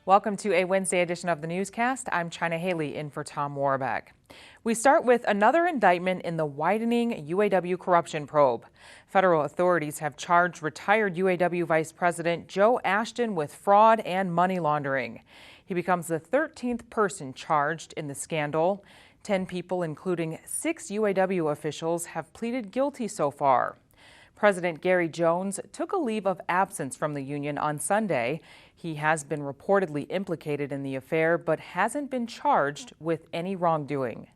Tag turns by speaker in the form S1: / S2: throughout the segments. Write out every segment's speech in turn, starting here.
S1: Welcome to a Wednesday edition of the newscast. I'm China Haley in for Tom Warbeck. We start with another indictment in the widening UAW corruption probe. Federal authorities have charged retired UAW Vice President Joe Ashton with fraud and money laundering. He becomes the 13th person charged in the scandal. 10 people, including 6 UAW officials, have pleaded guilty so far. President Gary Jones took a leave of absence from the union on Sunday. He has been reportedly implicated in the affair, but hasn't been charged with any wrongdoing.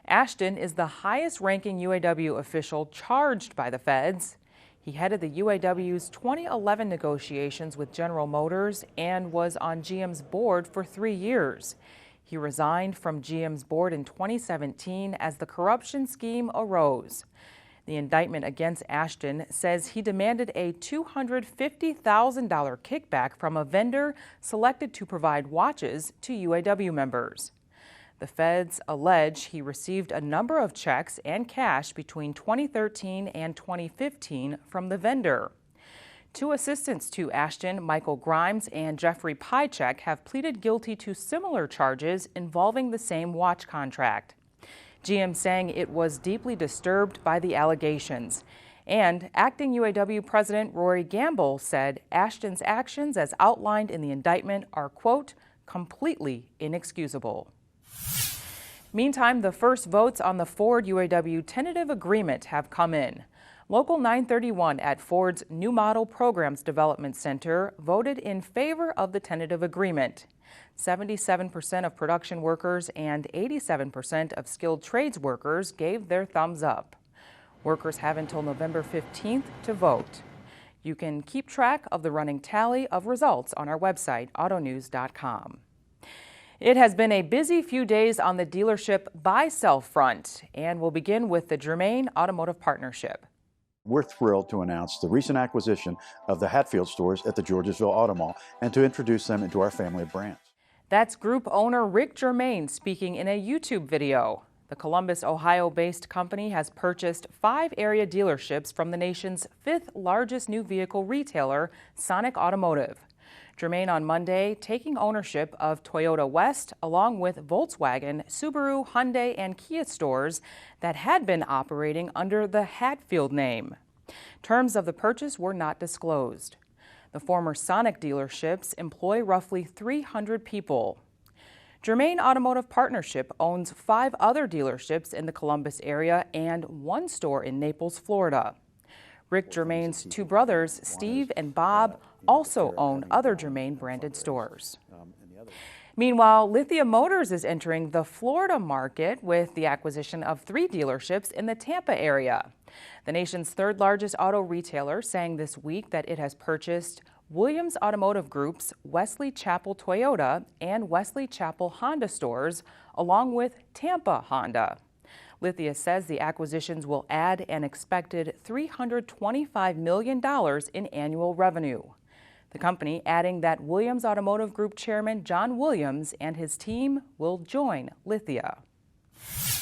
S1: Ashton is the highest-ranking UAW official charged by the feds. He headed the UAW's 2011 negotiations with General Motors and was on GM's board for 3 years. He resigned from GM's board in 2017 as the corruption scheme arose. The indictment against Ashton says he demanded a $250,000 kickback from a vendor selected to provide watches to UAW members. The feds allege he received a number of checks and cash between 2013 and 2015 from the vendor. 2 assistants to Ashton, Michael Grimes and Jeffrey Pychek, have pleaded guilty to similar charges involving the same watch contract. GM saying it was deeply disturbed by the allegations. And acting UAW President Rory Gamble said Ashton's actions as outlined in the indictment are, quote, completely inexcusable. Meantime, the first votes on the Ford UAW tentative agreement have come in. Local 931 at Ford's New Model Programs Development Center voted in favor of the tentative agreement. 77% of production workers and 87% of skilled trades workers gave their thumbs up. Workers have until November 15th to vote. You can keep track of the running tally of results on our website, autonews.com. It has been a busy few days on the dealership buy-sell front, and we'll begin with the Germain Automotive Partnership.
S2: We're thrilled to announce the recent acquisition of the Hatfield stores at the Georgesville Auto Mall and to introduce them into our family of brands.
S1: That's group owner Rick Germain speaking in a YouTube video. The Columbus, Ohio-based company has purchased 5 area dealerships from the nation's 5th largest new vehicle retailer, Sonic Automotive. Germain on Monday taking ownership of Toyota West along with Volkswagen, Subaru, Hyundai, and Kia stores that had been operating under the Hatfield name. Terms of the purchase were not disclosed. The former Sonic dealerships employ roughly 300 people. Germain Automotive Partnership owns 5 other dealerships in the Columbus area and 1 store in Naples, Florida. Rick Germain's 2 brothers, Steve and Bob, also own other Germain branded stores. Meanwhile, Lithia Motors is entering the Florida market with the acquisition of 3 dealerships in the Tampa area. The nation's 3rd largest auto retailer saying this week that it has purchased Williams Automotive Group's Wesley Chapel Toyota and Wesley Chapel Honda stores, along with Tampa Honda. Lithia says the acquisitions will add an expected $325 million in annual revenue. The company adding that Williams Automotive Group Chairman John Williams and his team will join Lithia.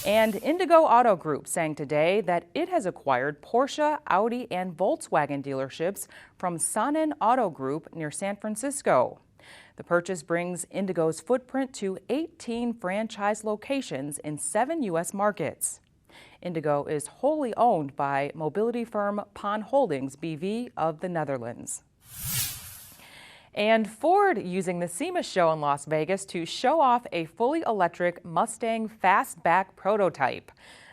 S1: And Indigo Auto Group saying today that it has acquired Porsche, Audi, and Volkswagen dealerships from Sanin Auto Group near San Francisco. The purchase brings Indigo's footprint to 18 franchise locations in 7 U.S. markets. Indigo is wholly owned by mobility firm Pon Holdings BV of the Netherlands. And Ford using the SEMA show in Las Vegas to show off a fully electric Mustang fastback prototype.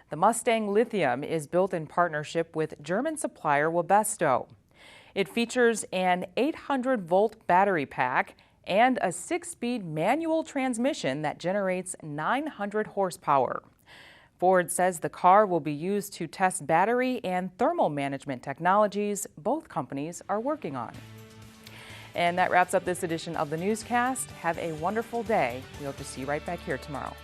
S1: The Mustang Lithium is built in partnership with German supplier Webasto. It features an 800-volt battery pack and a 6-speed manual transmission that generates 900 horsepower. Ford says the car will be used to test battery and thermal management technologies both companies are working on. And that wraps up this edition of the newscast. Have a wonderful day. We hope to see you right back here tomorrow.